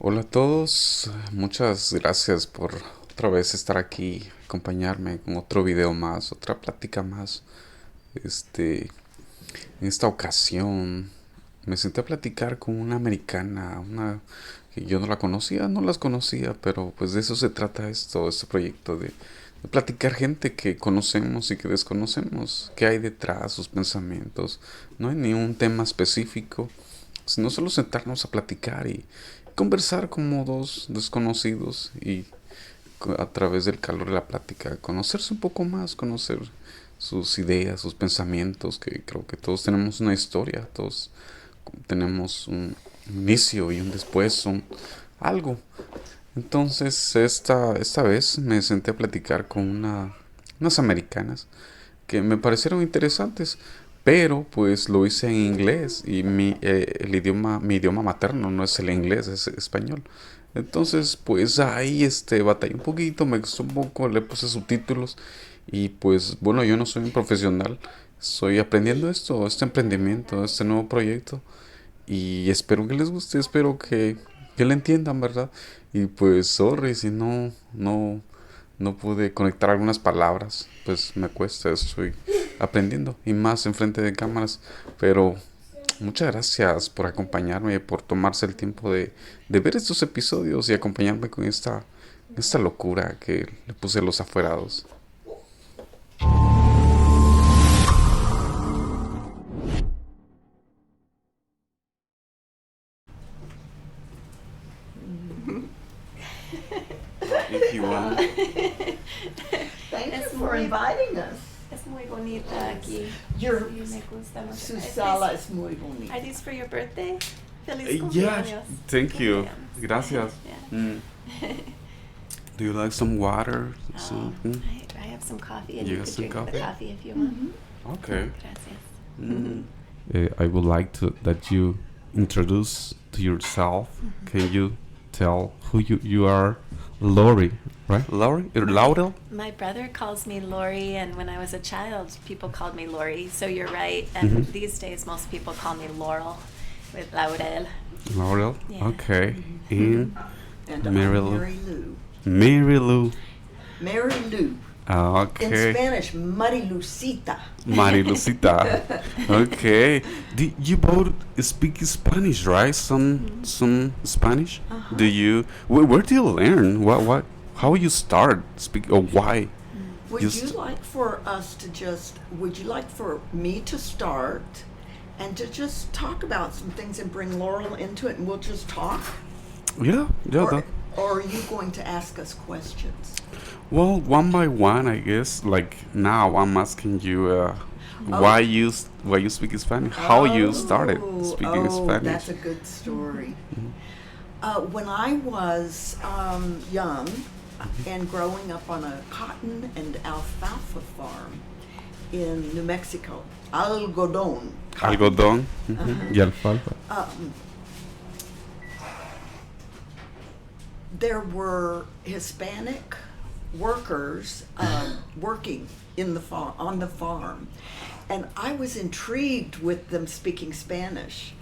Hola a todos, muchas gracias por otra vez estar aquí, acompañarme con otro video más, otra plática más. Este, en esta ocasión me senté a platicar con una americana, una que yo no la conocía, no las conocía, pero pues de eso se trata este proyecto de platicar gente que conocemos y que desconocemos, qué hay detrás, sus pensamientos. No hay ni un tema específico, sino solo sentarnos a platicar y conversar como dos desconocidos y a través del calor de la plática conocerse un poco más, conocer sus ideas, sus pensamientos, que creo que todos tenemos una historia, todos tenemos un inicio y un después, algo. Entonces esta vez me senté a platicar con unas americanas que me parecieron interesantes, pero pues lo hice en inglés y mi idioma materno no es el inglés, es español. Entonces pues ahí batallé un poquito, me gustó un poco, le puse subtítulos y pues bueno, yo no soy un profesional, estoy aprendiendo este emprendimiento, este nuevo proyecto y espero que les guste, espero que le entiendan, ¿verdad? Y pues sorry si no pude conectar algunas palabras, pues me cuesta, estoy aprendiendo y más enfrente de cámaras, pero muchas gracias por acompañarme, por tomarse el tiempo de ver estos episodios y acompañarme con esta locura que le puse a los afuerados. If you want. Thank you for inviting us. Es muy bonita aquí. Your, Sí, me gusta mucho. su sala es muy bonita. Are these for your birthday? Feliz Yeah, cumpleaños. thank you. Cumpleaños. Gracias. Yeah. Do you like some water? Oh, Something? I have some coffee, and You you got could some drink the coffee? coffee if you want. Okay. Gracias. I would like that you introduce to yourself. Can you tell who you are? Lori, right? Lori? Laurel? My brother calls me Lori, and when I was a child, people called me Lori. So you're right. And these days, most people call me Laurel with Laurel. Laurel? Yeah. Okay. And And Mary I'm Lou. Mary Lou. Mary Lou. Mary Lou. In Okay. Spanish, Marilucita. Marilucita. Okay. You both speak Spanish, right? Some Spanish. Uh-huh. Do you? Where do you learn? What? How you start speak? Or why? Would Just- you like for us to would you like for me to start and to just talk about some things and bring Laurel into it and we'll just talk? Yeah. Or are you going to ask us questions? Well, one by one, I guess. Like now, I'm asking you why you speak Spanish. How you started speaking Spanish. That's a good story. When I was young and growing up on a cotton and alfalfa farm in New Mexico, algodón. Algodón y alfalfa. There were Hispanic workers working in on the farm, and I was intrigued with them speaking Spanish,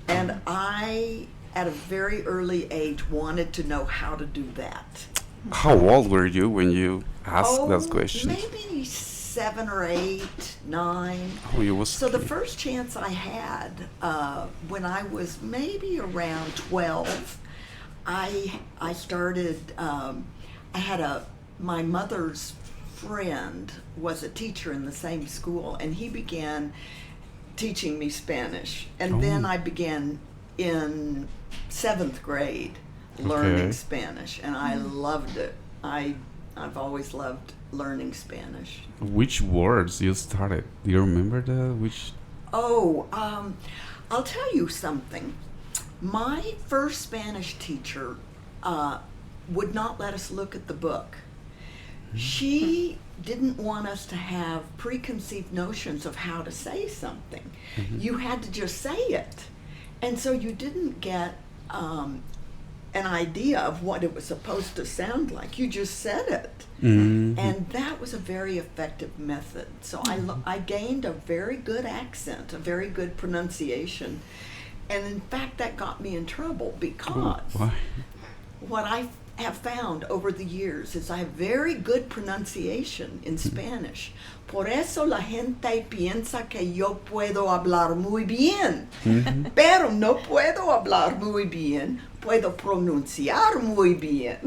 and I, at a very early age, wanted to know how to do that. How old were you when you asked those questions? Maybe 7 or 8, 9. Oh, you was So the first chance I had, when I was maybe around 12, I started. I had my mother's friend was a teacher in the same school, and he began teaching me Spanish. And then I began in 7th grade learning Spanish, and I loved it. I've always loved learning Spanish. Which words you started? Do you remember which? Oh, I'll tell you something. My first Spanish teacher would not let us look at the book. She didn't want us to have preconceived notions of how to say something. You had to just say it. And so you didn't get an idea of what it was supposed to sound like. You just said it. And that was a very effective method. So I gained a very good accent, a very good pronunciation. And in fact, that got me in trouble because Why? what I have found over the years is I have very good pronunciation in Spanish. Por eso la gente piensa que yo puedo hablar muy bien, pero no puedo hablar muy bien, puedo pronunciar muy bien.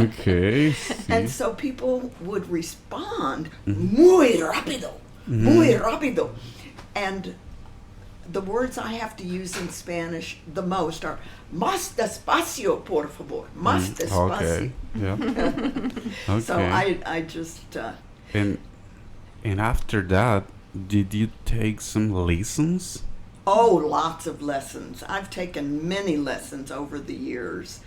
Okay. And so people would respond muy rápido, muy rápido. And the words I have to use in Spanish the most are más despacio, por favor, más despacio. Okay. Yeah. Okay. So I just... And after that, did you take some lessons? Oh, lots of lessons. I've taken many lessons over the years,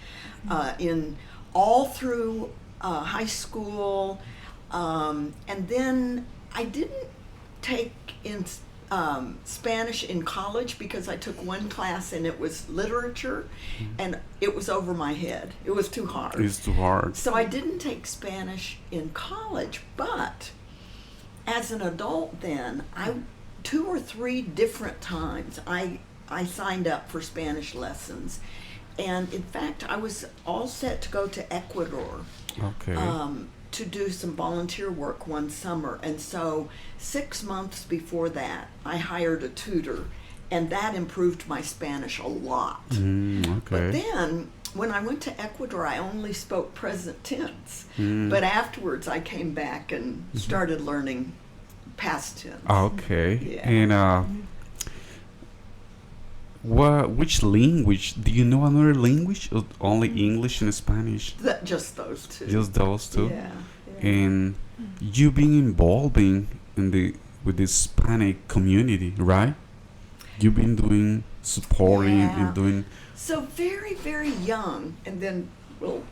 in all through high school, and then I didn't take in Spanish in college because I took one class and it was literature, and it was over my head. It was too hard. It's too hard. So I didn't take Spanish in college, but as an adult then, 2 or 3 different times I signed up for Spanish lessons. And in fact, I was all set to go to Ecuador to do some volunteer work one summer. And so 6 months before that, I hired a tutor, and that improved my Spanish a lot. But then when I went to Ecuador, I only spoke present tense. But afterwards, I came back and started learning past tense. Okay. Yeah. And which language? Do you know another language? Or only English and Spanish? Just those two. Just those two? Yeah. And you being involved with the Hispanic community, right? You've been doing supporting and doing... So very, very young, and then we'll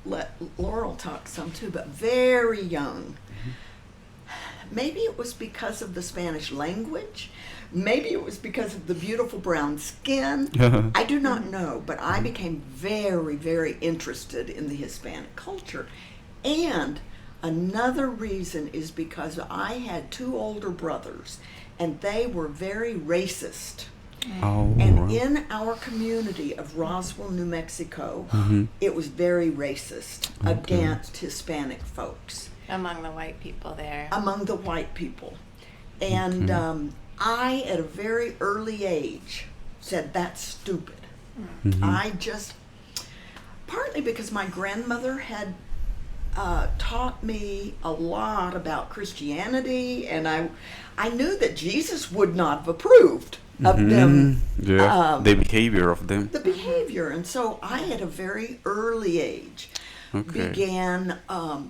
let Laurel talk some too, but very young. Maybe it was because of the Spanish language. Maybe it was because of the beautiful brown skin. I do not know, but I became very, very interested in the Hispanic culture. And another reason is because I had 2 older brothers, and they were very racist. Oh, And in our community of Roswell, New Mexico, it was very racist against Hispanic folks. Among the white people there. Among the white people. And I, at a very early age, said, that's stupid. I just, partly because my grandmother had taught me a lot about Christianity, and I knew that Jesus would not have approved of them. The behavior of them. The behavior. And so I, at a very early age, began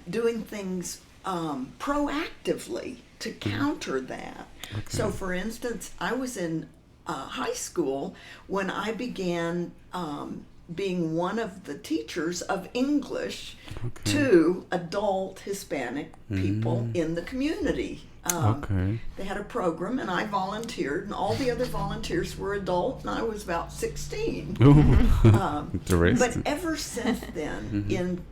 doing things proactively to counter that. So, for instance, I was in high school when I began being one of the teachers of English to adult Hispanic people in the community. They had a program, and I volunteered, and all the other volunteers were adult, and I was about 16. But ever since then,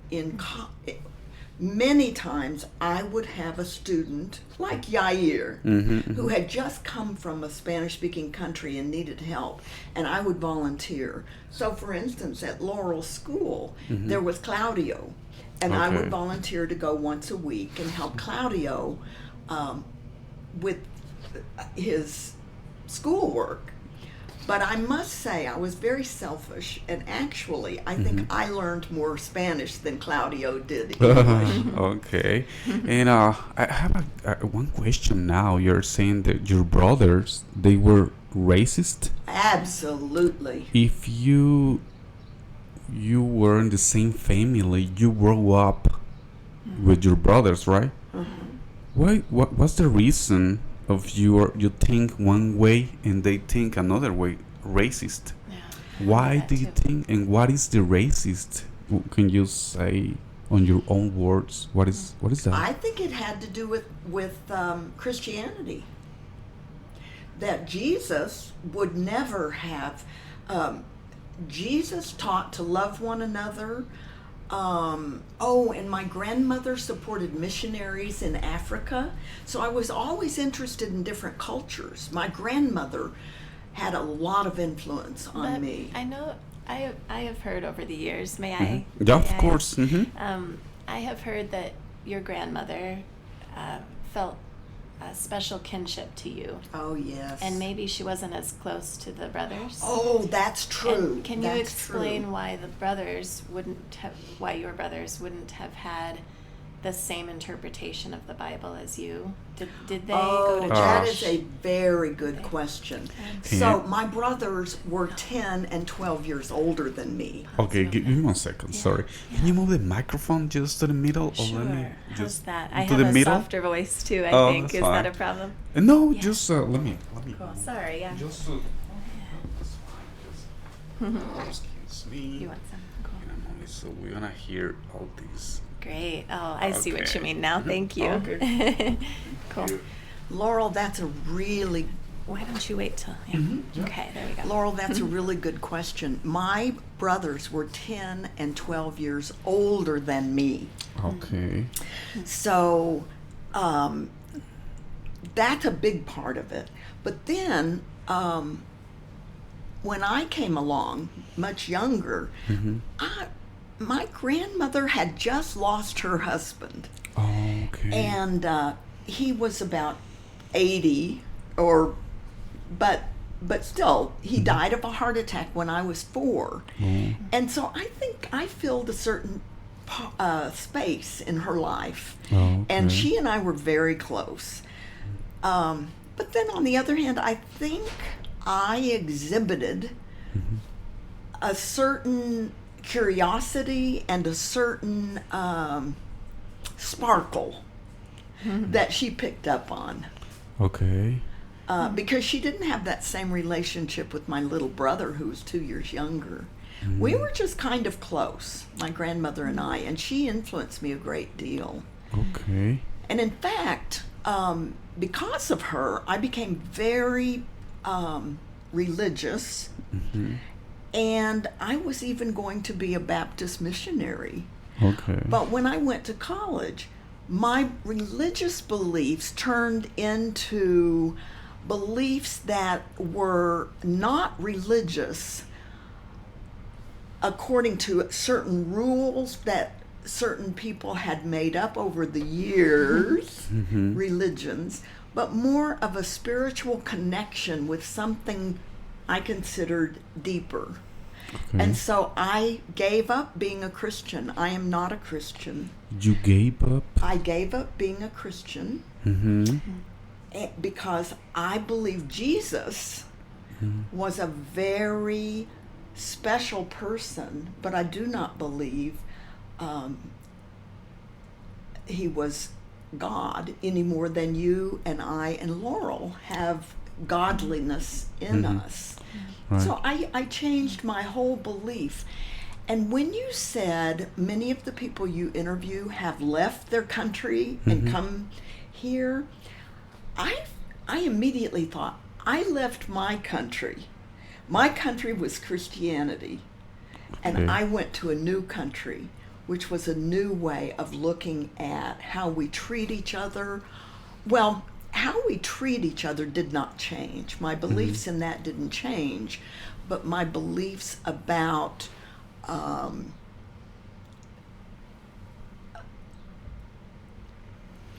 many times I would have a student like Yair who had just come from a Spanish-speaking country and needed help, and I would volunteer. So, for instance, at Laurel School, there was Claudio, and I would volunteer to go once a week and help Claudio with his schoolwork. But I must say, I was very selfish, and actually, I think I learned more Spanish than Claudio did English. And I have one question now. You're saying that your brothers, they were racist? Absolutely. If you were in the same family, you grew up with your brothers, right? What's the reason of you think one way and they think another way, racist? Why do you think, and what is the racist? Can you say on your own words, what is that? I think it had to do with Christianity. That Jesus would never have, Jesus taught to love one another. And my grandmother supported missionaries in Africa, so I was always interested in different cultures. My grandmother had a lot of influence on me. I know I have heard over the years, may I? Yeah, of may I? course. I have heard that your grandmother felt a special kinship to you. Oh, yes. And maybe she wasn't as close to the brothers. Oh, that's true. And can you explain why your brothers wouldn't have had the same interpretation of the Bible as you? Did they go to church? That is a very good question. So my brothers were 10 and 12 years older than me. Okay, give me 1 second. Sorry. Can you move the microphone just to the middle? Sure. Or let me How's just that? I to have the a middle? softer voice too, I Oh, think. that's Is fine. that a problem? No, Yeah. just let me. Cool. Sorry, yeah. Just excuse me. You want some? Cool. So we're gonna hear all these. Great. Oh, I see what Okay. you mean now. Thank you. Okay. Cool. Laurel, that's a really Why don't you wait till? Yeah. Yeah. Okay, there we go. Laurel, that's a really good question. My brothers were 10 and 12 years older than me. Okay. So that's a big part of it. But then when I came along, much younger, my grandmother had just lost her husband. Okay. And he was about 80 but still, he died of a heart attack when I was 4. And so I think I filled a certain space in her life. And she and I were very close. But then on the other hand, I think I exhibited a certain curiosity and a certain sparkle that she picked up on. Okay. Because she didn't have that same relationship with my little brother, who was 2 years younger. We were just kind of close, my grandmother and I, and she influenced me a great deal. Okay. And in fact, because of her, I became very religious, and I was even going to be a Baptist missionary. Okay. But when I went to college, my religious beliefs turned into beliefs that were not religious according to certain rules that certain people had made up over the years, religions, but more of a spiritual connection with something I considered deeper. And so I gave up being a Christian. I am not a Christian. You gave up? I gave up being a Christian because I believe Jesus was a very special person, but I do not believe he was God any more than you and I and Laurel have godliness in us. Right. So I changed my whole belief. And when you said many of the people you interview have left their country and come here, I immediately thought, I left my country. My country was Christianity. And I went to a new country, which was a new way of looking at how we treat each other. Well, how we treat each other did not change. My beliefs in that didn't change, but my beliefs about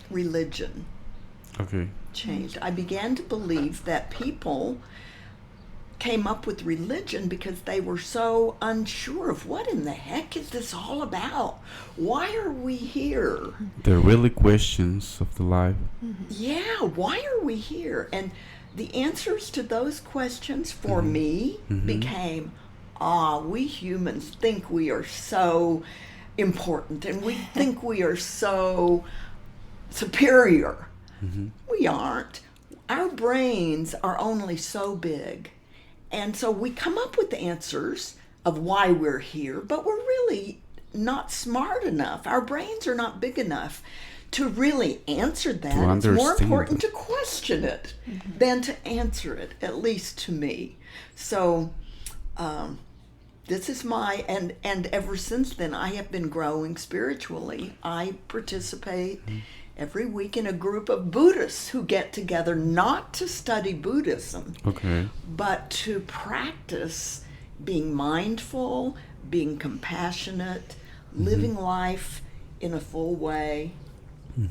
religion changed. I began to believe that people came up with religion because they were so unsure of what in the heck is this all about? Why are we here? They're really questions of the life. Yeah, why are we here? And the answers to those questions for me became, we humans think we are so important and we think we are so superior. We aren't. Our brains are only so big. And so we come up with the answers of why we're here, but we're really not smart enough. Our brains are not big enough to really answer that. It's more important to question it than to answer it, at least to me. So this is my, and ever since then, I have been growing spiritually. I participate every week in a group of Buddhists who get together not to study Buddhism, but to practice being mindful, being compassionate, living life in a full way.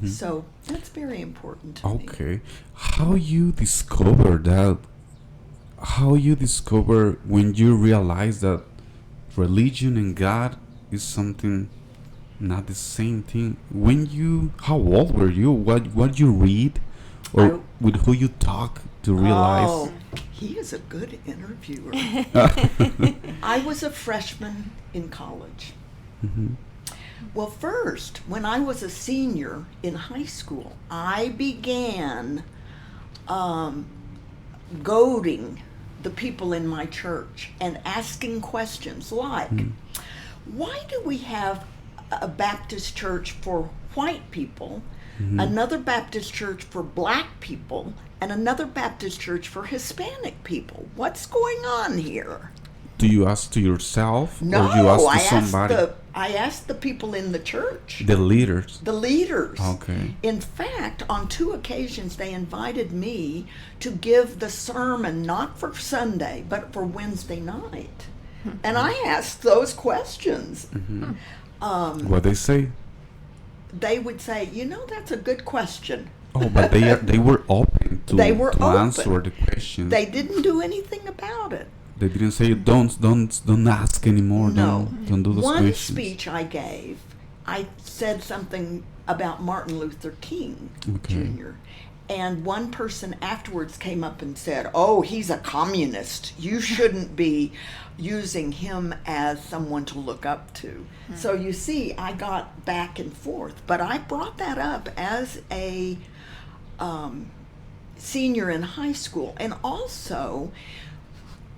So that's very important to me. Okay. How you discover that? How you discover when you realize that religion and God is something not the same thing? How old were you? What you read, or with who you talk to realize? Oh, he is a good interviewer. I was a freshman in college. Well, first, when I was a senior in high school, I began goading the people in my church and asking questions like, why do we have a Baptist church for white people, another Baptist church for black people, and another Baptist church for Hispanic people? What's going on here? Do you ask to yourself, No, or you ask to somebody? I asked the people in the church. The leaders. The leaders. Okay. In fact, on 2 occasions, they invited me to give the sermon, not for Sunday, but for Wednesday night. And I asked those questions. What they say? They would say, that's a good question. Oh, but they were open to, They were to open. answer the questions. They didn't do anything about it. They didn't say don't ask anymore. No. Don't do those One questions. speech I gave, I said something about Martin Luther King Jr. And one person afterwards came up and said, "Oh, he's a communist. You shouldn't be using him as someone to look up to." So you see, I got back and forth. But I brought that up as a senior in high school. And also,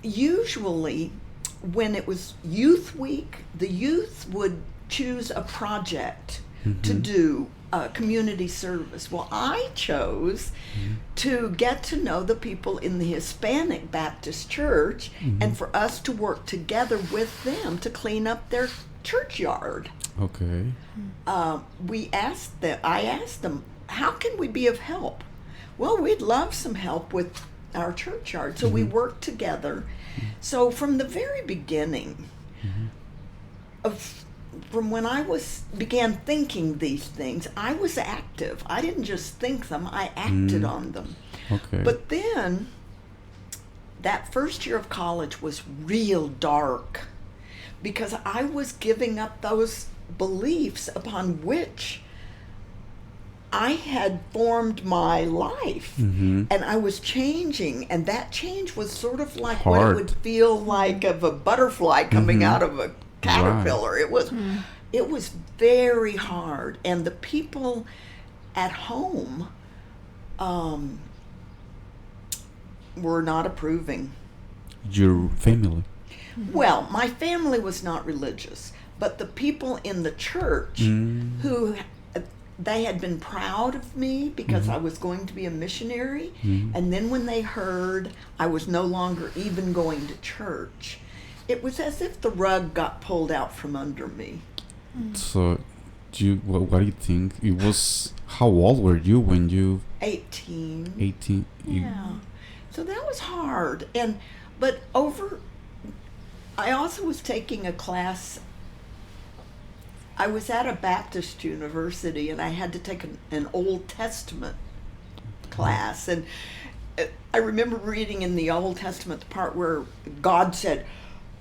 usually when it was youth week, the youth would choose a project to do community service. Well, I chose to get to know the people in the Hispanic Baptist church and for us to work together with them to clean up their churchyard. Okay. I asked them, how can we be of help? Well, we'd love some help with our churchyard. So we worked together. So from the very beginning from when I began thinking these things, I was active. I didn't just think them, I acted on them. Okay. But then that first year of college was real dark because I was giving up those beliefs upon which I had formed my life, and I was changing, and that change was sort of like what it would feel like of a butterfly coming out of a caterpillar. Right. It was very hard, and the people at home were not approving. Your family? Well, my family was not religious, but the people in the church who they had been proud of me because I was going to be a missionary, and then when they heard I was no longer even going to church, it was as if the rug got pulled out from under me. So, what do you think? It was, how old were you when you? 18. 18. Yeah. So that was hard, but I also was taking a class. I was at a Baptist university, and I had to take an Old Testament class. And I remember reading in the Old Testament the part where God said,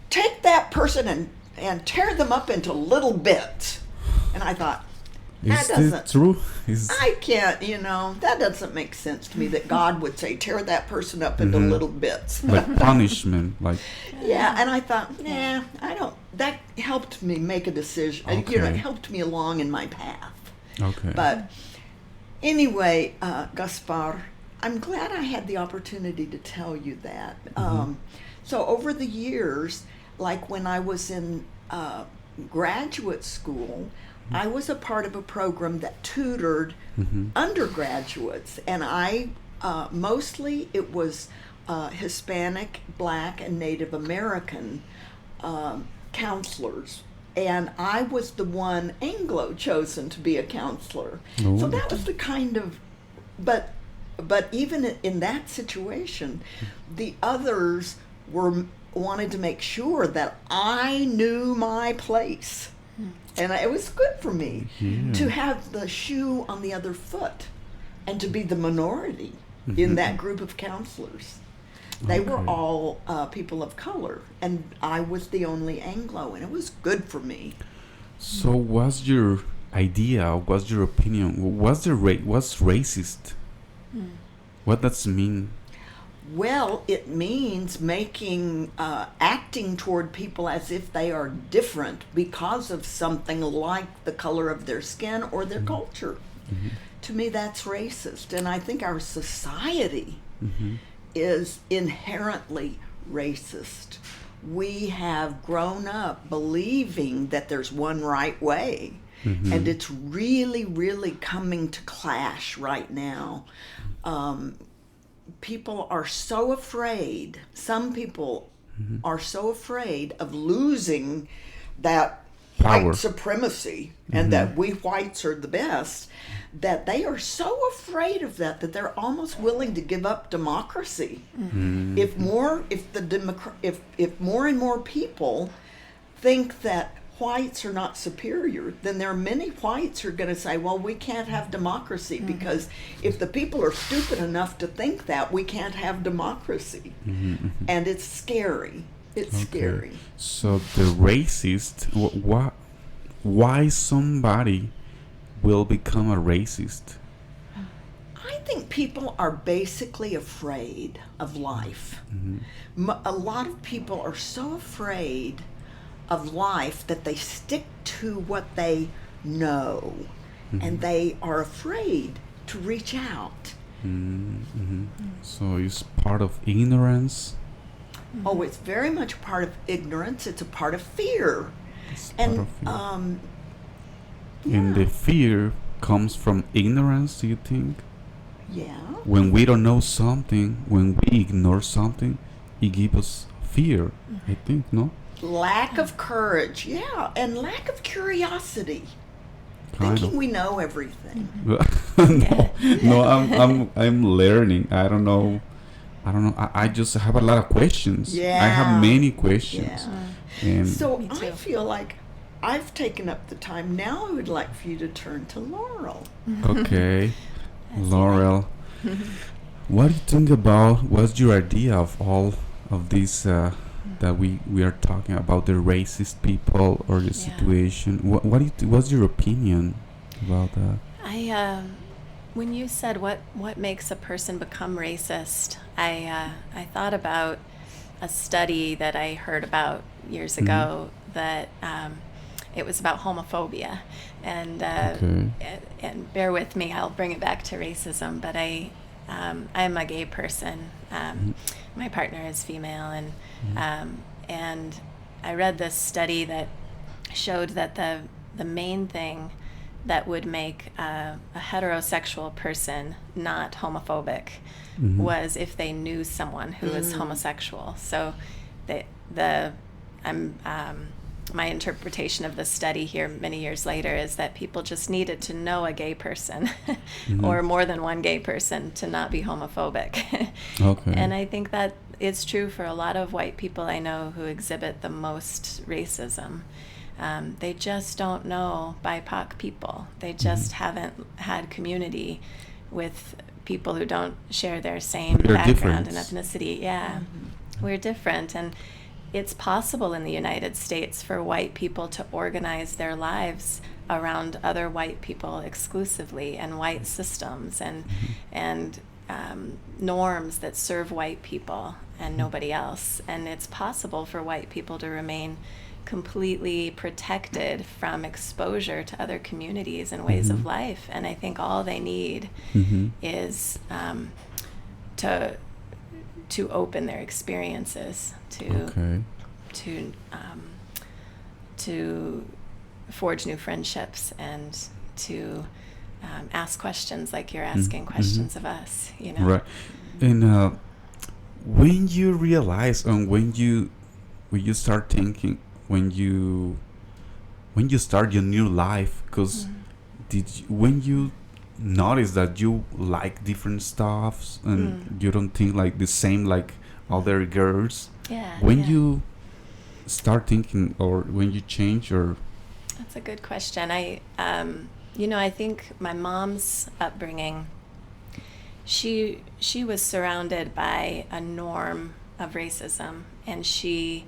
"Take that person and tear them up into little bits." And I thought, Is this true? I can't, that doesn't make sense to me that God would say, tear that person up into little bits. Like punishment, like. Yeah, and I thought, nah, I don't. That helped me make a decision. Okay. It helped me along in my path. Okay. But anyway, Gaspar, I'm glad I had the opportunity to tell you that. So over the years, like when I was in graduate school, I was a part of a program that tutored undergraduates, and I mostly it was Hispanic, Black, and Native American counselors, and I was the one Anglo chosen to be a counselor. Oh. So that was the kind of, but even in that situation, the others were wanted to make sure that I knew my place. And it was good for me to have the shoe on the other foot and to be the minority in that group of counselors. They were all people of color, and I was the only Anglo, and it was good for me. So what's your idea, what's your opinion, what's racist? What does it mean? Well, it means acting toward people as if they are different because of something like the color of their skin or their culture. To me, that's racist. And I think our society is inherently racist. We have grown up believing that there's one right way. And it's really, really coming to clash right now. People are so afraid, some people are so afraid of losing that power, white supremacy, and that we whites are the best, that they are so afraid of that they're almost willing to give up democracy. If more and more people think that whites are not superior, then there are many whites who are going to say, well, we can't have democracy because if the people are stupid enough to think that, we can't have democracy. And it's scary. It's scary. So the racist, why somebody will become a racist? I think people are basically afraid of life. A lot of people are so afraid of life that they stick to what they know, and they are afraid to reach out. So it's part of ignorance. Oh, it's very much part of ignorance. It's a part of fear. And the fear comes from ignorance, do you think? Yeah. When we don't know something, when we ignore something, it gives us fear, I think, no? Lack of courage, and lack of curiosity. Thinking we know everything. I'm learning. I don't know. I just have a lot of questions. I have many questions. And so I feel like I've taken up the time. Now I would like for you to turn to Laurel. Okay, Laurel. What do you think about? What's your idea of all of these? That we are talking about the racist people or the situation. What's your opinion about that? When you said what makes a person become racist, I thought about a study that I heard about years ago that it was about homophobia, and bear with me, I'll bring it back to racism, but I'm a gay person. My partner is female, and I read this study that showed that the main thing that would make a heterosexual person not homophobic was if they knew someone who was homosexual. So my interpretation of the study here many years later is that people just needed to know a gay person or more than one gay person to not be homophobic. And I think that it's true for a lot of white people I know who exhibit the most racism. They just don't know BIPOC people. They just haven't had community with people who don't share their same background and ethnicity. We're different, and it's possible in the United States for white people to organize their lives around other white people exclusively, and white systems and norms that serve white people and nobody else. And it's possible for white people to remain completely protected from exposure to other communities and ways of life. And I think all they need is to open their experiences to forge new friendships and to ask questions like you're asking questions of us, you know. Right. And when you realize, and when you start thinking, when you start your new life, because when you notice that you like different stuffs and you don't think like the same like other girls, Yeah. When you start thinking, or when you change, or that's a good question. I think my mom's upbringing, she was surrounded by a norm of racism, and she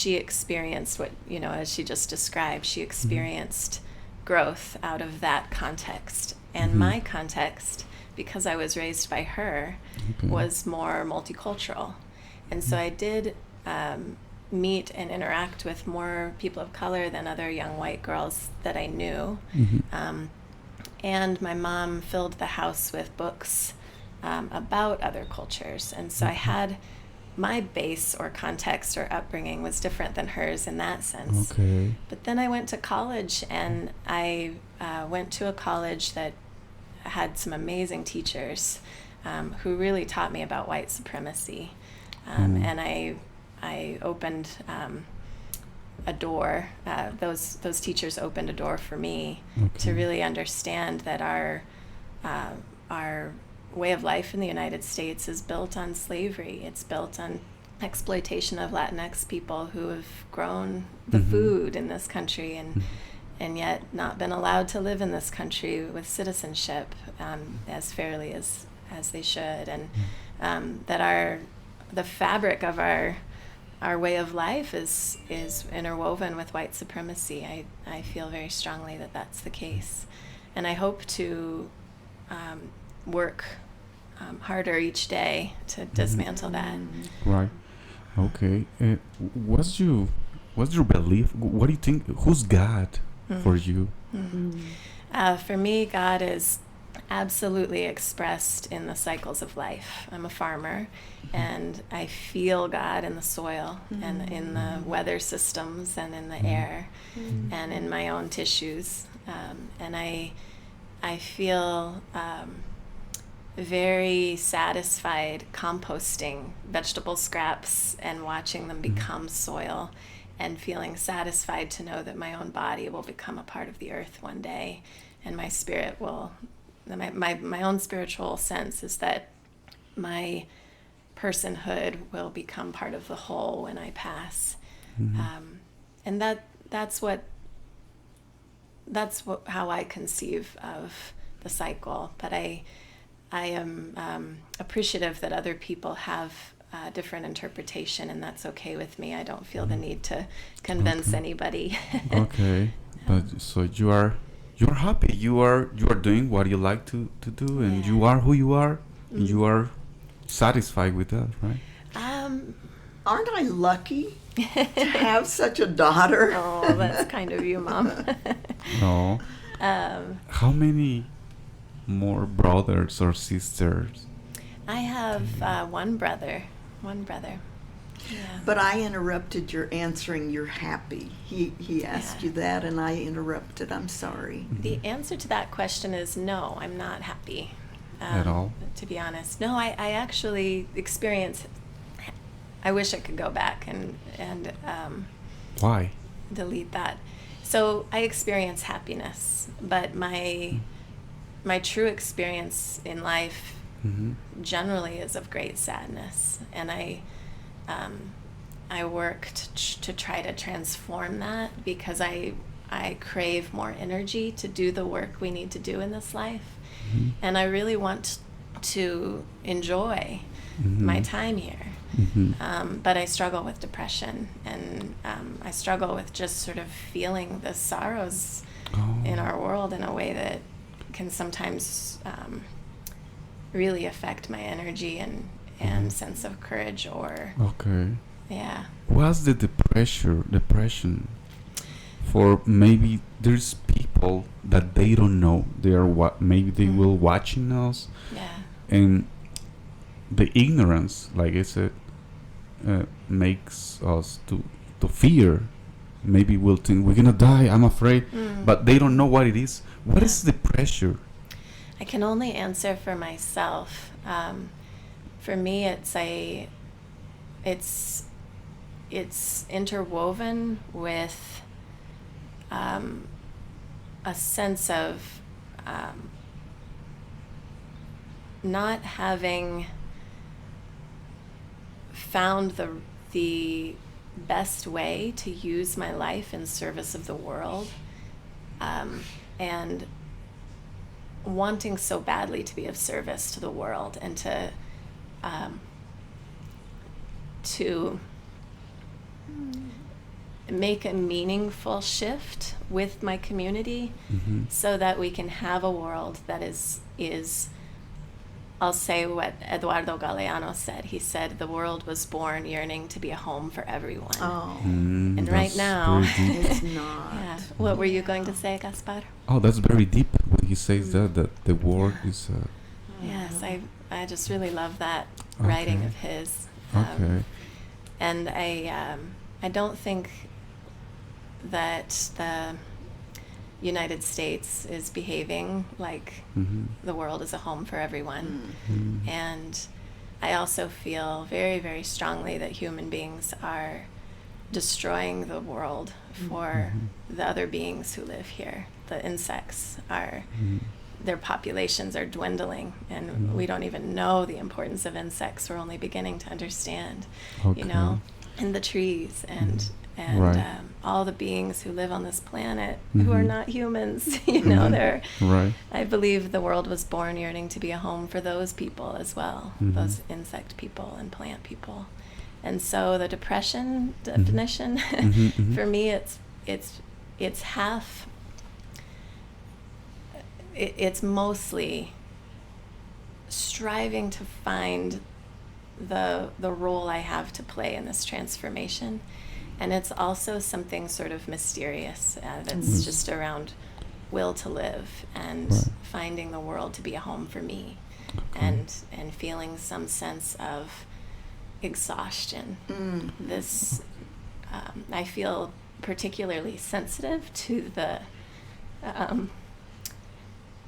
experienced what, as she just described, she experienced growth out of that context. And my context, because I was raised by her, was more multicultural. And so I did meet and interact with more people of color than other young white girls that I knew. And my mom filled the house with books about other cultures. And so I had my base or context or upbringing was different than hers in that sense. Okay. But then I went to college, and I went to a college that had some amazing teachers who really taught me about white supremacy. And I opened a door. Those teachers opened a door for me to really understand that our way of life in the United States is built on slavery. It's built on exploitation of Latinx people who have grown the food in this country and yet not been allowed to live in this country with citizenship as fairly as they should, and that the fabric of our way of life is interwoven with white supremacy. I feel very strongly that that's the case, and I hope to work harder each day to dismantle that. Right. Okay. What's your belief? What do you think? Who's God for you? For me, God is absolutely expressed in the cycles of life. I'm a farmer, and I feel God in the soil and in the weather systems and in the air and in my own tissues. And I feel very satisfied composting vegetable scraps and watching them become soil, and feeling satisfied to know that my own body will become a part of the earth one day, and my spirit will, my own spiritual sense is that my personhood will become part of the whole when I pass. And that's how I conceive of the cycle. But I am appreciative that other people have different interpretation, and that's okay with me. I don't feel the need to convince anybody. Okay, but so you're happy. You are doing what you like to do, and you are who you are, and you are satisfied with that, right? Aren't I lucky to have such a daughter? Oh, that's kind of you, Mom. No. How many more brothers or sisters? I have one brother. Yeah. But I interrupted your answering. You're happy. He asked you that, and I interrupted. I'm sorry. The answer to that question is no. I'm not happy at all. To be honest, no. I actually experience. I wish I could go back and why delete that. So I experience happiness, but my true experience in life generally is of great sadness, and I worked to try to transform that, because I crave more energy to do the work we need to do in this life, and I really want to enjoy my time here. But I struggle with depression, and I struggle with just sort of feeling the sorrows in our world in a way that can sometimes really affect my energy and sense of courage. Or what's the depression for? Maybe there's people that they don't know they are maybe they will watching us, and the ignorance, like I said, makes us to fear. Maybe we'll think we're gonna die, I'm afraid, but they don't know what it is. What is the pressure? I can only answer for myself. For me, it's interwoven with a sense of not having found the best way to use my life in service of the world, and wanting so badly to be of service to the world and to make a meaningful shift with my community, so that we can have a world that is I'll say what Eduardo Galeano said. He said the world was born yearning to be a home for everyone. Oh, and right now it's not. yeah. What were you going to say, Gaspar? Oh, that's very deep when he says that the world is... Yes, I just really love that writing of his. And I don't think that the United States is behaving like the world is a home for everyone. And I also feel very, very strongly that human beings are destroying the world for the other beings who live here. The insects are, their populations are dwindling, and we don't even know the importance of insects. We're only beginning to understand, you know, and the trees and all the beings who live on this planet who are not humans, you know, they're, I believe the world was born yearning to be a home for those people as well, those insect people and plant people. And so the depression definition, for me, it's half, it's mostly striving to find the role I have to play in this transformation. And it's also something sort of mysterious that's just around will to live and finding the world to be a home for me, and feeling some sense of exhaustion. This I feel particularly sensitive to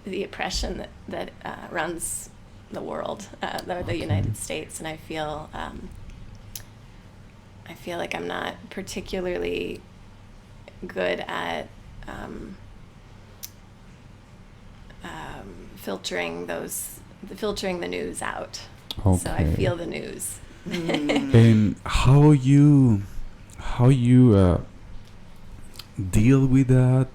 the oppression that runs the world, the United States, and I feel like I'm not particularly good at filtering the news out. So I feel the news. And how you deal with that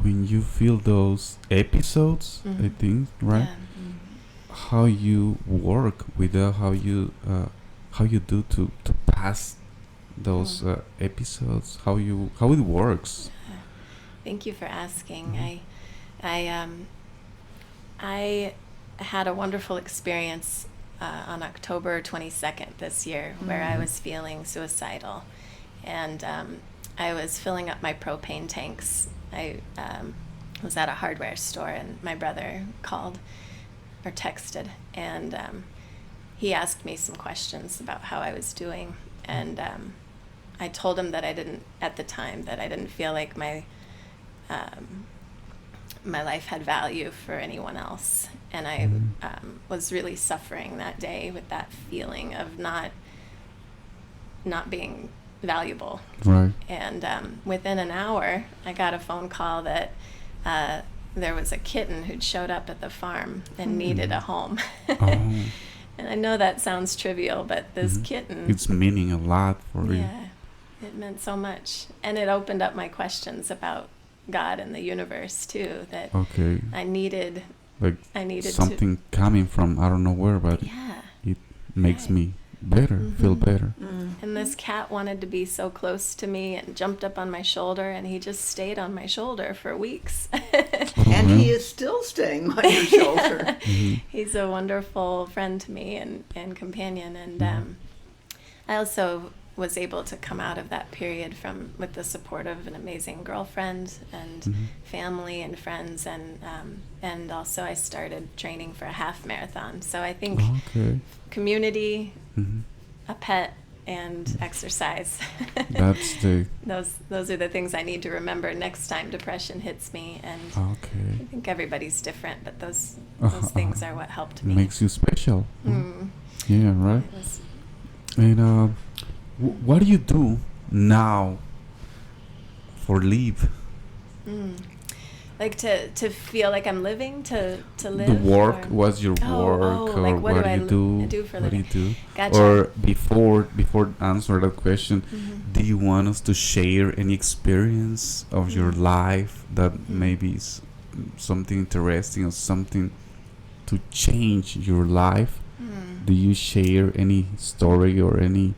when you feel those episodes, I think, right? How you work with that, how you do to pass those episodes, how it works. Thank you for asking. I had a wonderful experience on October 22nd this year, where I was feeling suicidal, and I was filling up my propane tanks. I was at a hardware store, and my brother called or texted, and he asked me some questions about how I was doing, and I told him that I didn't feel like my life had value for anyone else, and I was really suffering that day with that feeling of not being valuable. Right. And within an hour, I got a phone call that there was a kitten who'd showed up at the farm and needed a home. And I know that sounds trivial, but this kitten... It's meaning a lot for you. Yeah, it meant so much. And it opened up my questions about God and the universe, too, that I needed something coming from I don't know where, but it makes me better, feel better. And this cat wanted to be so close to me and jumped up on my shoulder, and he just stayed on my shoulder for weeks. And he is still staying on your shoulder. He's a wonderful friend to me and companion. And I also was able to come out of that period with the support of an amazing girlfriend and family and friends, and also I started training for a half marathon. So I think community, a pet, and exercise. That's the those are the things I need to remember next time depression hits me. And I think everybody's different, but those things are what helped me. Makes you special. Yeah, right. And what do you do now for leave? Like to feel like I'm living, to live. The work, or? what's your work, or like what do you do? for a What do living? you do? Gotcha. Or before answer that question, Mm-hmm. do you want us to share any experience of your life that maybe is something interesting or something to change your life? Do you share any story or any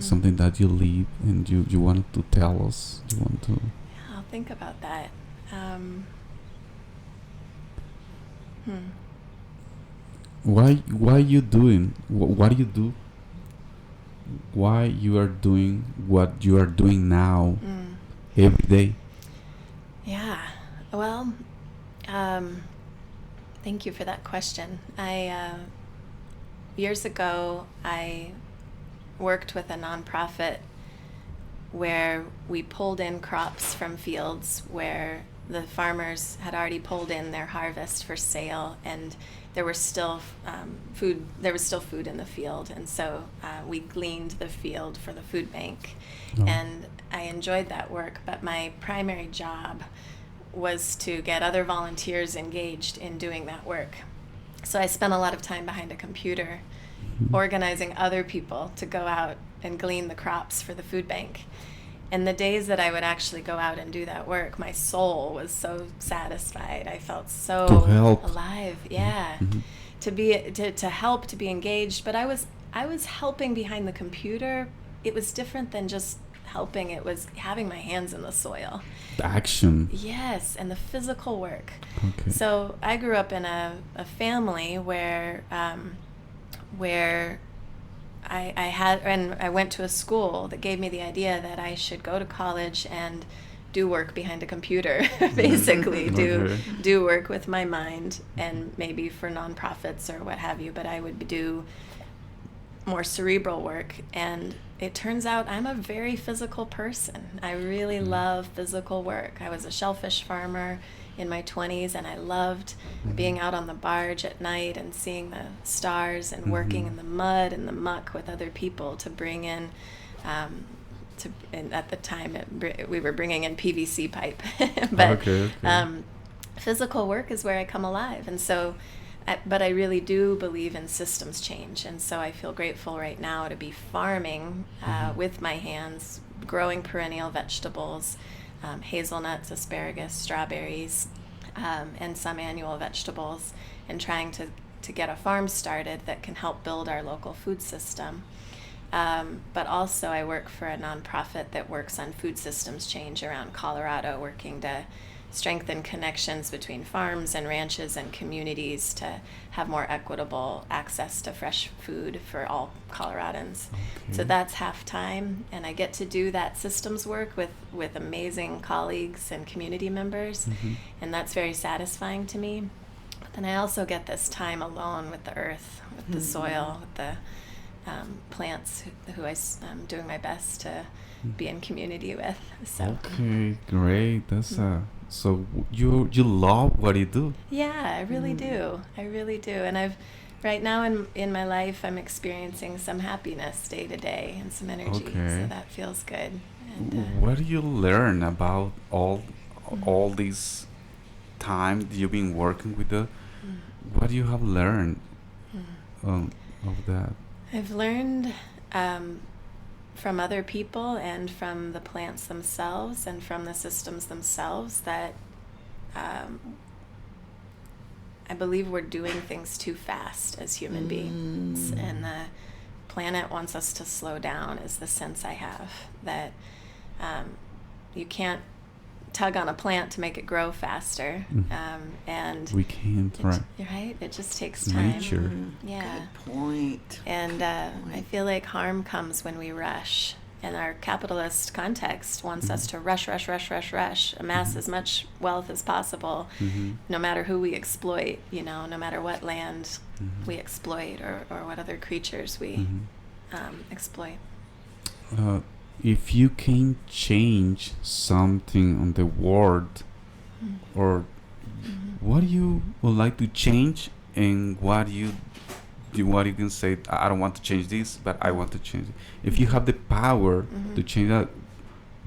something that you live and you want to tell us? You want to? I'll think about that. Why you doing what do you do? Why you are doing what you are doing now every day? Yeah. Well, thank you for that question. Years ago, I worked with a nonprofit where we pulled in crops from fields where the farmers had already pulled in their harvest for sale, and there was still food. There was still food in the field, and so we gleaned the field for the food bank, and I enjoyed that work. But my primary job was to get other volunteers engaged in doing that work. So I spent a lot of time behind a computer organizing other people to go out and glean the crops for the food bank. And the days that I would actually go out and do that work, my soul was so satisfied. I felt so To help. alive. Yeah. To help, to be engaged. But I was helping behind the computer. It was different than just helping. It was having my hands in the soil. The action. Yes, and the physical work. Okay. So I grew up in a family where I went to a school that gave me the idea that I should go to college and do work behind a computer, basically do work with my mind, and maybe for nonprofits or what have you, but I would do more cerebral work. And it turns out I'm a very physical person. I really love physical work. I was a shellfish farmer in my 20s, and I loved being out on the barge at night and seeing the stars and working in the mud and the muck with other people to bring in and at the time we were bringing in PVC pipe. But physical work is where I come alive. And so but I really do believe in systems change, and so I feel grateful right now to be farming with my hands, growing perennial vegetables, hazelnuts, asparagus, strawberries, and some annual vegetables, and trying to get a farm started that can help build our local food system. But also I work for a nonprofit that works on food systems change around Colorado, working to strengthen connections between farms and ranches and communities to have more equitable access to fresh food for all Coloradans. So that's half time, and I get to do that systems work with amazing colleagues and community members, and that's very satisfying to me. But then I also get this time alone with the earth, with the soil, with the plants who I'm doing my best to be in community with. So. Okay, great. That's so you love what you do. Yeah, I really do. I really do. And I've right now in my life I'm experiencing some happiness day to day and some energy. Okay. So that feels good. And what do you learn about all this time you've been working with the what do you have learned of that? I've learned from other people and from the plants themselves and from the systems themselves that I believe we're doing things too fast as human beings, and the planet wants us to slow down is the sense I have, that you can't tug on a plant to make it grow faster, and we can't, right? Right? It just takes time. Nature. Yeah. Good point. And I feel like harm comes when we rush. And our capitalist context wants us to rush, amass as much wealth as possible, no matter who we exploit, no matter what land we exploit or what other creatures we exploit. If you can change something on the world, or what you would like to change, and what you can say, I don't want to change this, but I want to change it. If you have the power to change that,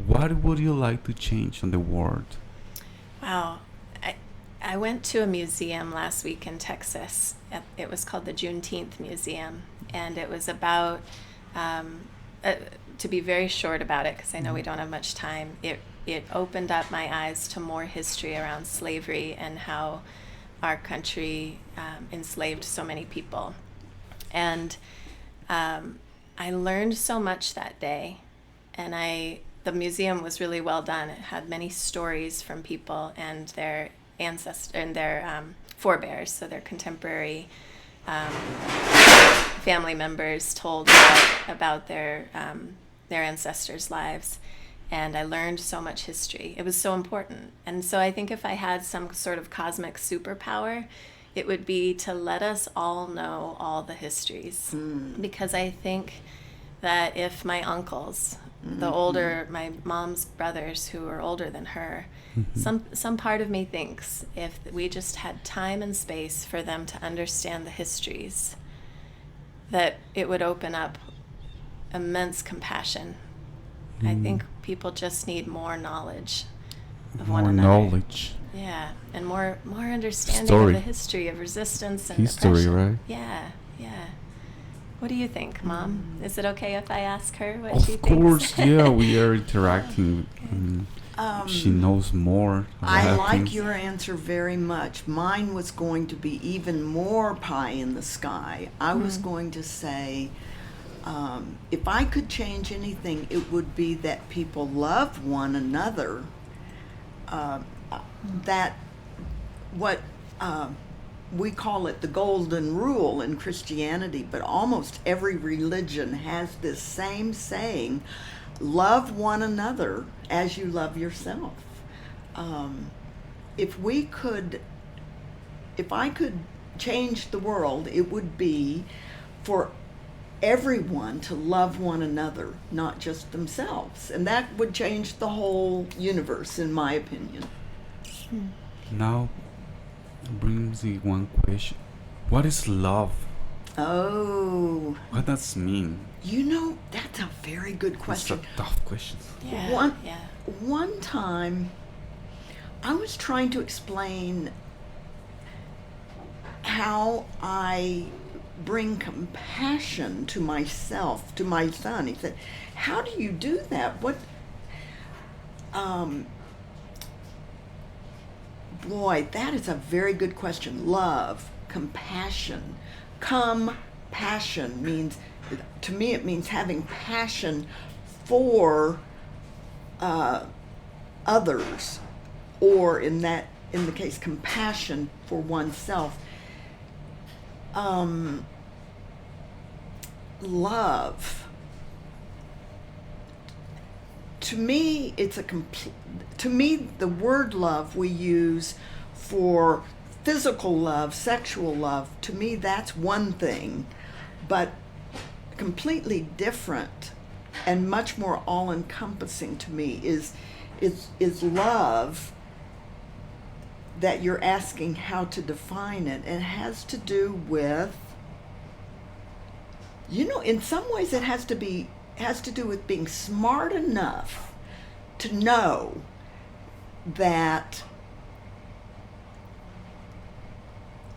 what would you like to change on the world? Wow. I went to a museum last week in Texas. It was called the Juneteenth Museum, and it was about, to be very short about it, because I know we don't have much time, it opened up my eyes to more history around slavery and how our country enslaved so many people. And I learned so much that day, and the museum was really well done. It had many stories from people and their ancestors and their forebears, so their contemporary family members told about their ancestors' lives. And I learned so much history. It was so important. And so I think if I had some sort of cosmic superpower, it would be to let us all know all the histories. Because I think that if my uncles, my mom's brothers who are older than her, some part of me thinks if we just had time and space for them to understand the histories, that it would open up immense compassion. I think people just need more knowledge of one another. More knowledge. Yeah, and more understanding Story. of the history of resistance and History, oppression. right? Yeah. What do you think, Mom? Is it okay if I ask her what she thinks? Of course, yeah, we are interacting. She knows more. I like your answer very much. Mine was going to be even more pie in the sky. I was going to say, if I could change anything, it would be that people love one another. That what we call it the golden rule in Christianity, but almost every religion has this same saying: love one another as you love yourself. If I could change the world, it would be for everyone to love one another, not just themselves. And that would change the whole universe, in my opinion. Now brings me one question. What is love? Oh. What does it mean? You know, that's a very good question. It's a tough question. Yeah. One time, I was trying to explain how I bring compassion to myself, to my son. He said, how do you do that? Boy, that is a very good question. Love, compassion. Compassion means, to me, it means having passion for others, or in the case, compassion for oneself. Love. To me, the word love we use for physical love, sexual love, to me that's one thing, but completely different and much more all-encompassing to me is love that you're asking how to define it. It has to do with, in some ways it has to do with being smart enough to know that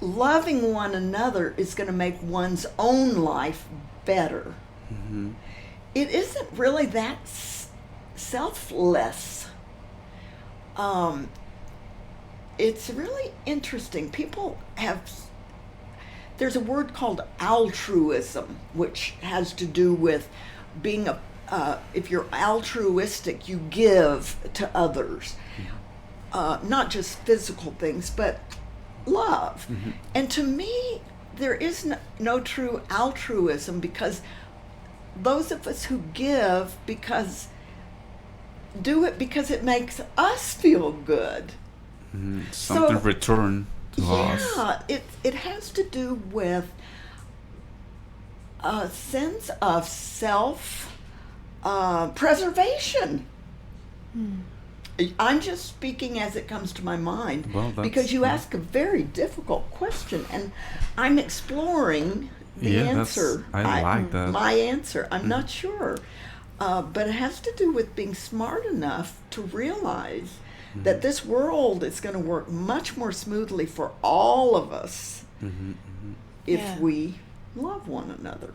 loving one another is going to make one's own life better. It isn't really that selfless. It's really interesting. There's a word called altruism, which has to do with being if you're altruistic, you give to others, not just physical things, but love. And to me, there is no true altruism, because those of us who give do it because it makes us feel good. Something return to us. Yeah, it has to do with a sense of self-preservation. I'm just speaking as it comes to my mind, because you ask a very difficult question, and I'm exploring the answer. I like that. My answer. I'm not sure. But it has to do with being smart enough to realize that this world is going to work much more smoothly for all of us if we love one another.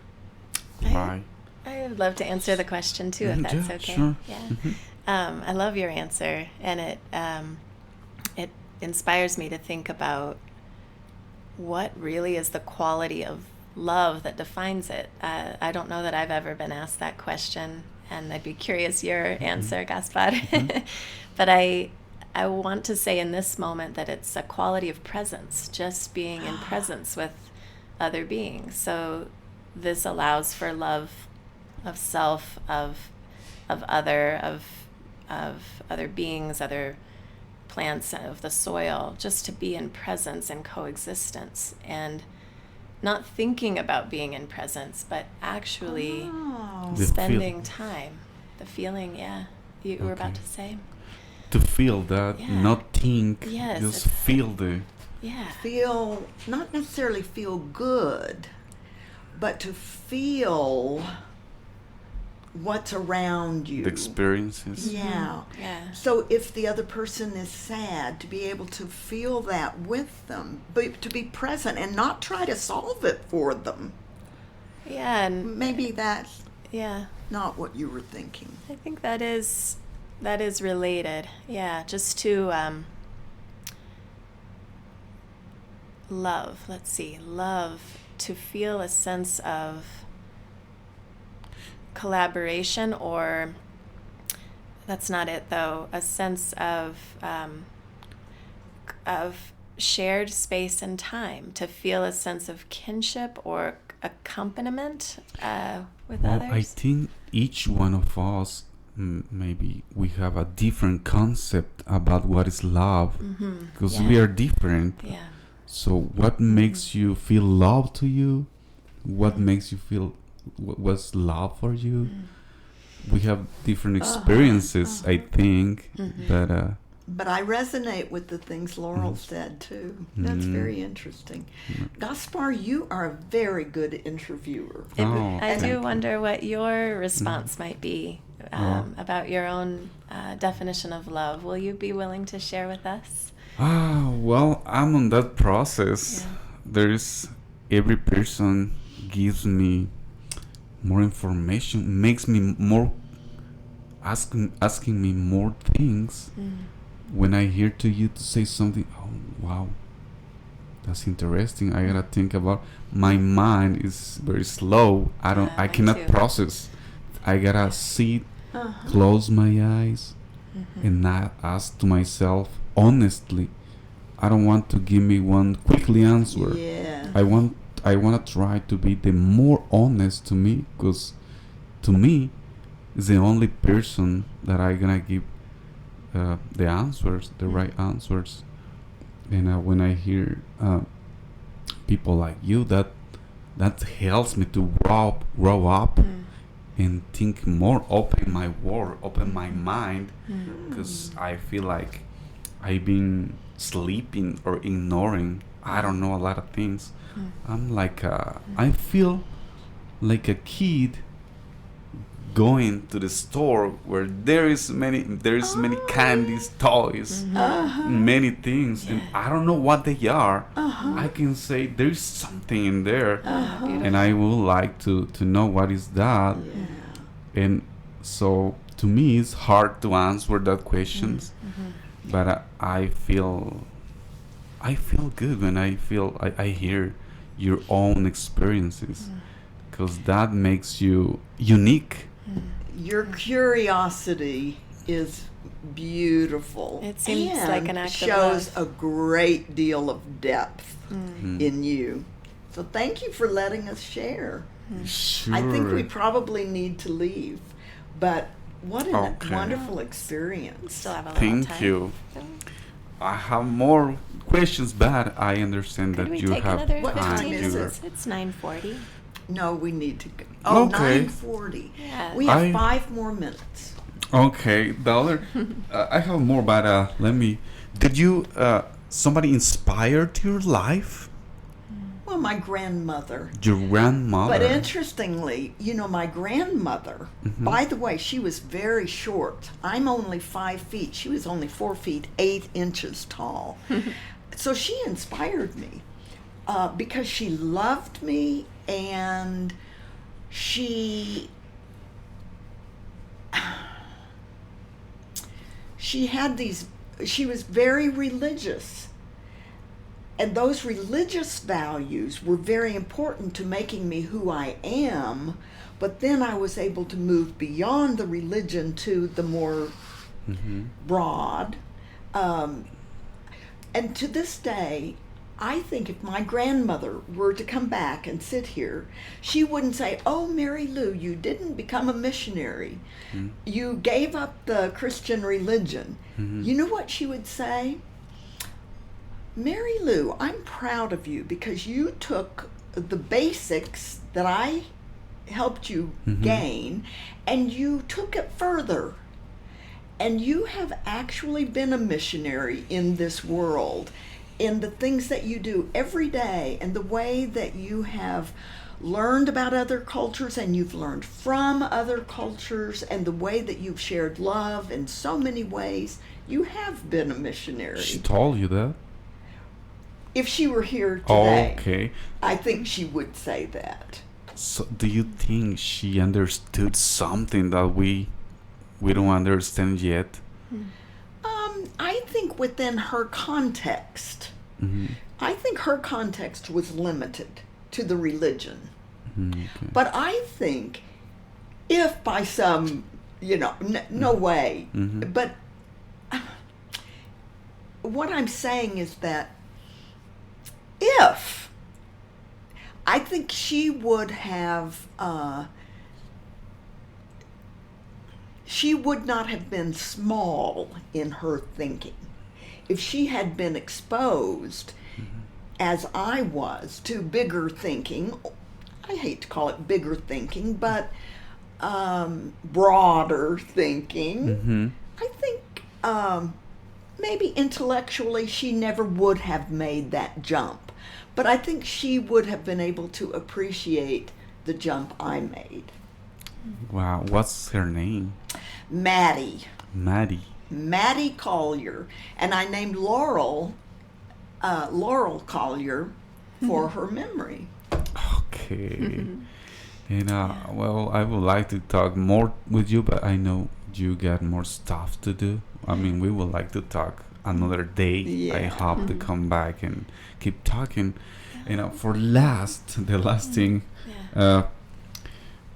Right. I would love to answer the question too, if that's okay. Sure. Yeah. I love your answer, and it inspires me to think about what really is the quality of love that defines it. I don't know that I've ever been asked that question, and I'd be curious your answer, Gaspar. But I want to say in this moment that it's a quality of presence, just being in presence with other beings. So this allows for love of self, of other, of other beings, other plants, of the soil, just to be in presence and coexistence, and not thinking about being in presence, but actually spending time. The feeling, you were about to say. To feel that, not think, just feel the... Feel, not necessarily feel good, but to feel what's around you. The experiences. Yeah. So if the other person is sad, to be able to feel that with them, but to be present and not try to solve it for them. Yeah, and maybe that's not what you were thinking. I think that is related. Yeah, just to love. Let's see, love, to feel a sense of collaboration, or that's not it though, a sense of shared space and time, to feel a sense of kinship or accompaniment with others. I think each one of us, maybe we have a different concept about what is love, because we are different. So what makes you feel love to you? What makes you feel what's love for you? We have different experiences, I think, but I resonate with the things Laurel said too. That's very interesting. Gaspar, you are a very good interviewer. I do wonder what your response might be about your own definition of love. Will you be willing to share with us? Well, I'm on that process. There's every person gives me more information, makes me more asking me more things. When I hear to you to say something, oh wow, that's interesting. I gotta think about. My mind is very slow. I cannot process. I gotta sit, close my eyes, and not ask to myself honestly. I don't want to give me one quickly answer. I want to try to be the more honest to me, because to me is the only person that I gonna give the answers, the right answers. And when I hear people like you, that helps me to grow up and think more, open my world, open my mind, because I feel like I've been sleeping or ignoring. I don't know a lot of things. I'm like I feel like a kid going to the store where there's many candies, toys, many things, and I don't know what they are. I can say there's something in there, and I would like to know what is that. And so to me it's hard to answer that questions, but I feel good when I hear your own experiences, because that makes you unique. Your curiosity is beautiful. It seems like an act of shows love. a great deal of depth in you. So thank you for letting us share. Sure. I think we probably need to leave, but what a wonderful experience. Still have a little time. Thank you. I have more questions, but I understand Could that we you take have another time 15 to. minutes? It's 9:40. No, we need to go. Oh, Okay. 9:40. Yeah. We have 5 more minutes. Okay, Dollar. I have more, but let me. Did you somebody inspired your life? Well, my grandmother. Your grandmother? But interestingly, my grandmother, by the way, she was very short. I'm only 5 feet. She was only 4 feet, 8 inches tall. So she inspired me because she loved me, and she was very religious. And those religious values were very important to making me who I am, but then I was able to move beyond the religion to the more broad. And to this day, I think if my grandmother were to come back and sit here, she wouldn't say, "Oh, Mary Lou, you didn't become a missionary. You gave up the Christian religion." You know what she would say? "Mary Lou, I'm proud of you because you took the basics that I helped you gain and you took it further. And you have actually been a missionary in this world, in the things that you do every day and the way that you have learned about other cultures and you've learned from other cultures and the way that you've shared love in so many ways. You have been a missionary." She told you that? If she were here today, okay. I think she would say that. So do you think she understood something that we don't understand yet? I think within her context, I think her context was limited to the religion. Okay. But I think if by some, no way, but what I'm saying is that if, I think she would have, she would not have been small in her thinking. If she had been exposed, as I was, to bigger thinking, I hate to call it bigger thinking, but broader thinking, I think maybe intellectually she never would have made that jump. But I think she would have been able to appreciate the jump I made. Wow, what's her name? Maddie. Maddie Collier. And I named Laurel Collier for her memory. Okay. And well, I would like to talk more with you, but I know you got more stuff to do. I mean, we would like to talk another day. Yeah. I hope to come back and keep talking. For the last thing,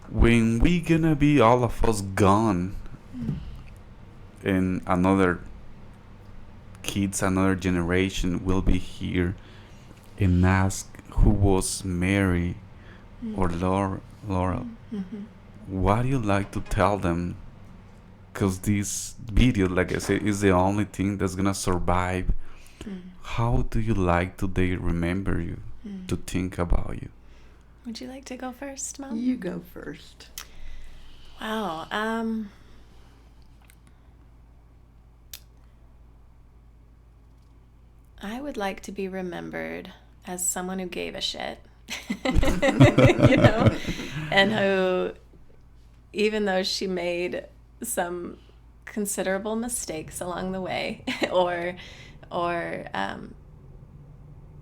when we gonna be all of us gone, and another generation will be here and ask who was Mary or Laurel, what do you like to tell them? Because this video, like I said, is the only thing that's gonna survive. How do you like to they remember you, to think about you? Would you like to go first, Mom? You go first. Wow. I would like to be remembered as someone who gave a shit, and who, even though she made some considerable mistakes along the way, or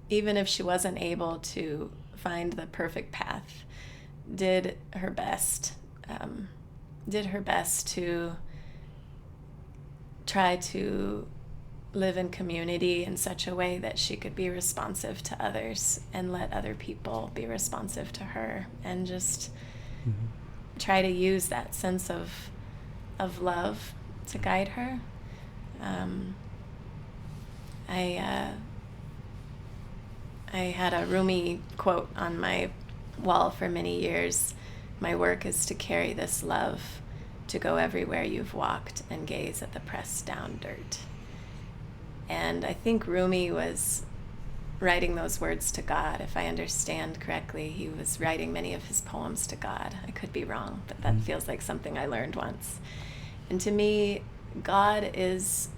even if she wasn't able to find the perfect path, did her best to try to live in community in such a way that she could be responsive to others and let other people be responsive to her, and just try to use that sense of love to guide her. I had a Rumi quote on my wall for many years. "My work is to carry this love, to go everywhere you've walked and gaze at the pressed down dirt." And I think Rumi was writing those words to God. If I understand correctly, he was writing many of his poems to God. I could be wrong, but that feels like something I learned once. And to me, God is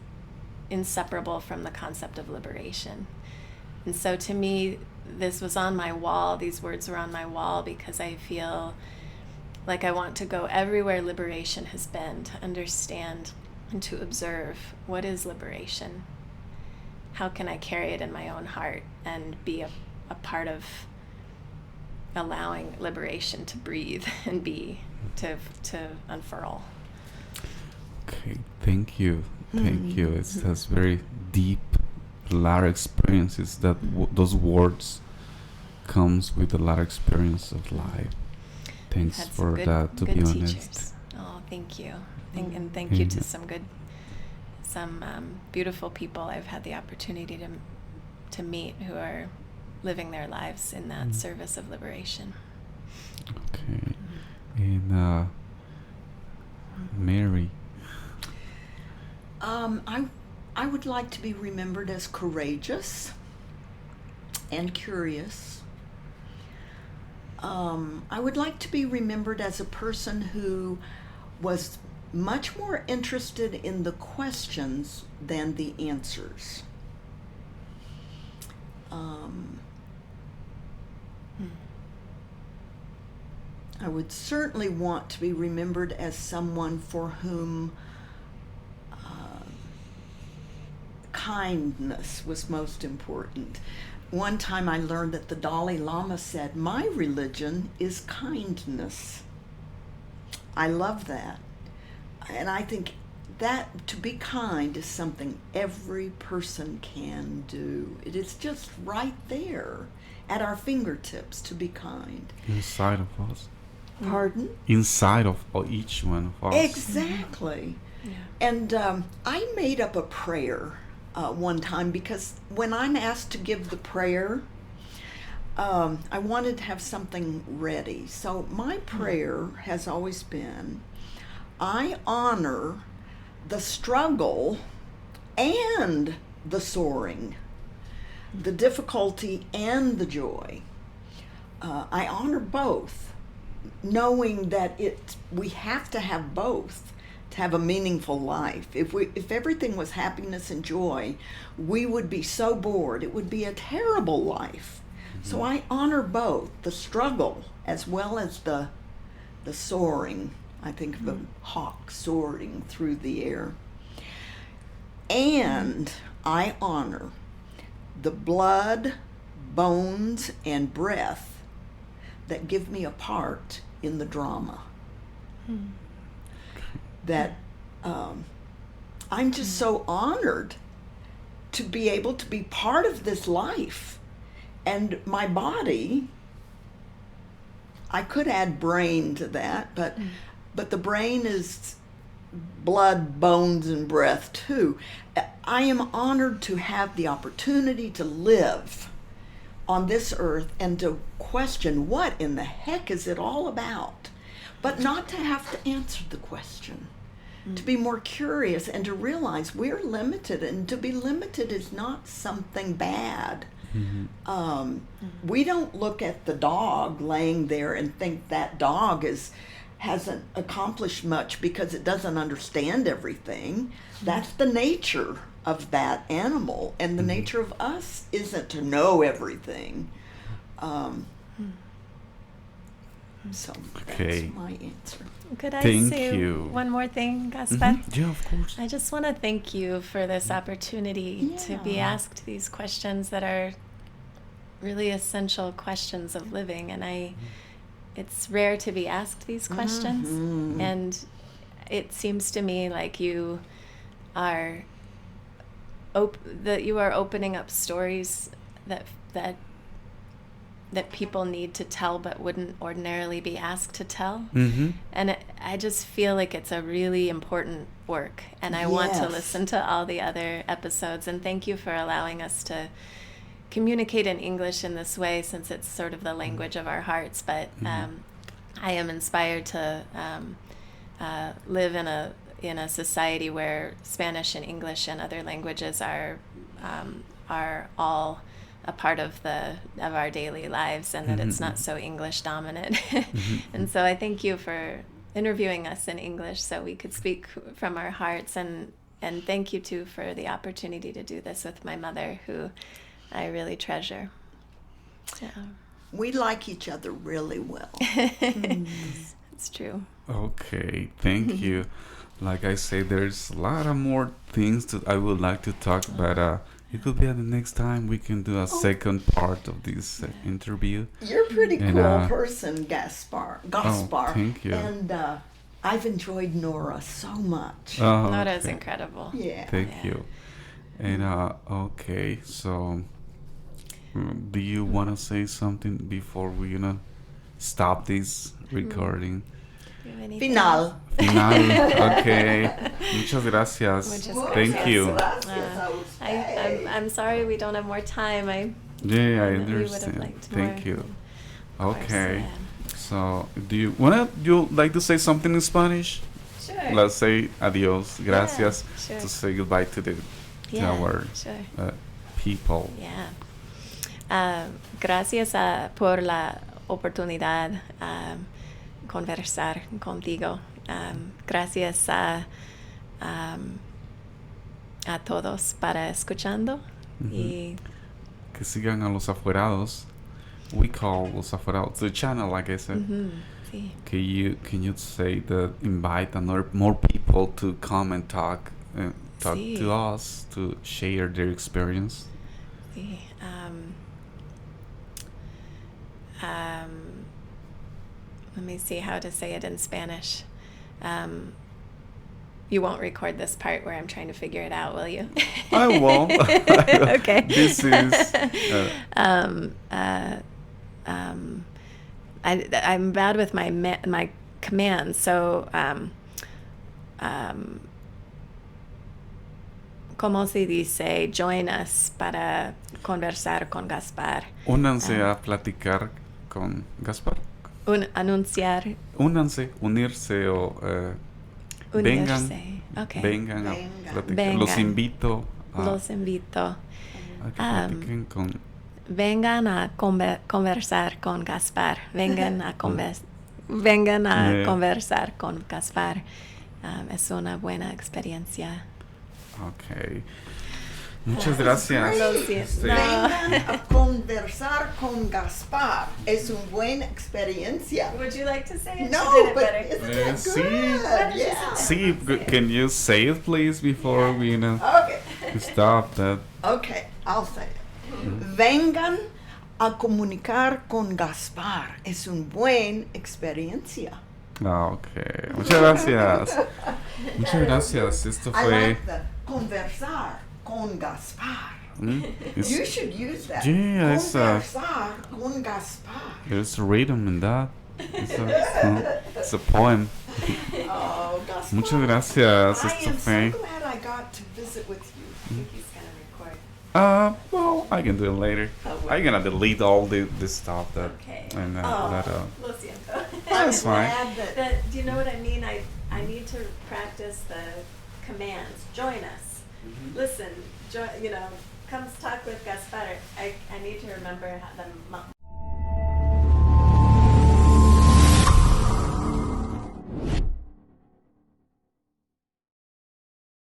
inseparable from the concept of liberation. And so to me, this was on my wall. These words were on my wall because I feel like I want to go everywhere liberation has been, to understand and to observe what is liberation. How can I carry it in my own heart and be a part of allowing liberation to breathe and be, to unfurl. Okay, thank you. Thank you. That's very deep, a lot of experiences that those words comes with a lot of experience of life. Thanks Had for good, that, to good be teachers. honest. Oh, thank you. And thank you to some beautiful people I've had the opportunity to meet who are living their lives in that service of liberation. Okay. And Mary. I would like to be remembered as courageous and curious. I would like to be remembered as a person who was much more interested in the questions than the answers. I would certainly want to be remembered as someone for whom kindness was most important. One time I learned that the Dalai Lama said, "My religion is kindness." I love that. And I think that to be kind is something every person can do. It is just right there at our fingertips to be kind. Inside of us. Pardon? Inside of each one of us. Exactly. Yeah. And I made up a prayer one time, because when I'm asked to give the prayer, I wanted to have something ready. So my prayer has always been, I honor the struggle and the soaring, the difficulty and the joy. I honor both, knowing that we have to have both to have a meaningful life. If everything was happiness and joy, we would be so bored. It would be a terrible life. So I honor both, the struggle as well as the soaring. I think of a hawk soaring through the air. And I honor the blood, bones, and breath that give me a part in the drama. That I'm just so honored to be able to be part of this life. And my body, I could add brain to that, but the brain is blood, bones, and breath too. I am honored to have the opportunity to live on this earth and to question what in the heck is it all about, but not to have to answer the question, to be more curious and to realize we're limited, and to be limited is not something bad. We don't look at the dog laying there and think that dog hasn't accomplished much because it doesn't understand everything. That's the nature of that animal, and the nature of us isn't to know everything. So that's my answer. Could I Thank say you. one more thing, Gaspar? Yeah, of course. I just want to thank you for this opportunity to be asked these questions that are really essential questions of living. And it's rare to be asked these questions. And it seems to me like you are opening up stories that people need to tell but wouldn't ordinarily be asked to tell. And I just feel like it's a really important work, and I want to listen to all the other episodes. And thank you for allowing us to communicate in English in this way, since it's sort of the language of our hearts. But I am inspired to live in a society where Spanish and English and other languages are all a part of our daily lives, and that it's not so English dominant. And so I thank you for interviewing us in English so we could speak from our hearts, and thank you too for the opportunity to do this with my mother, who I really treasure. So. We like each other really well. It's true. Okay, thank you. Like I say, there's a lot of more things that I would like to talk about. It could be at the next time we can do a second part of this interview. You're a pretty cool person, Gaspar. Oh, thank you. And I've enjoyed Nora so much. Nora is incredible. Yeah. Thank you. And okay, so do you want to say something before we stop this recording? Final. Okay. Muchas gracias. Thank you. I'm sorry we don't have more time. I understand. Thank you. Okay. So, you like to say something in Spanish? Sure. Let's say adios, gracias, sure. to say goodbye to our people. Yeah. Gracias por la oportunidad conversar contigo. Gracias a todos para escuchando. Y que sigan a los afuerados. We call los afuerados the channel, like I said. Sí. Can you say that invite more people to come and talk sí. to us, to share their experience? Sí. Let me see how to say it in Spanish. You won't record this part where I'm trying to figure it out, will you? I won't. Okay. This is. I'm bad with my commands, so ¿cómo se dice? Join us para conversar con Gaspar. Únanse a platicar con Gaspar. Anunciar. Únanse, unirse o vengan. Okay. Vengan a platicar. Vengan. Los invito. Los invito. A que platiquen con. Vengan a conversar con Gaspar. Vengan a conversar con Gaspar. Es una buena experiencia. Okay. Muchas gracias. Vengan a conversar con Gaspar. Es una buena experiencia. Would you like to say it? No, but isn't it good? Yeah. See, can you say it, please, before we stop that? Okay, I'll say it. Vengan a comunicar con Gaspar. Es una buena experiencia. Okay. Muchas gracias. Muchas gracias. Esto fue. I like the conversar con Gaspar. You should use that. Yeah, conversar con Gaspar. There's a rhythm in that. It's a poem. Oh, Gaspar. Muchas gracias. I am so glad I got to visit with you. He's gonna record. Well, I can do it later. I'm gonna delete all this stuff that. Okay. And Lo siento. That's fine. Do you know what I mean? I need to practice the commands. Join us. Listen. Come talk with Gaspar. I need to remember the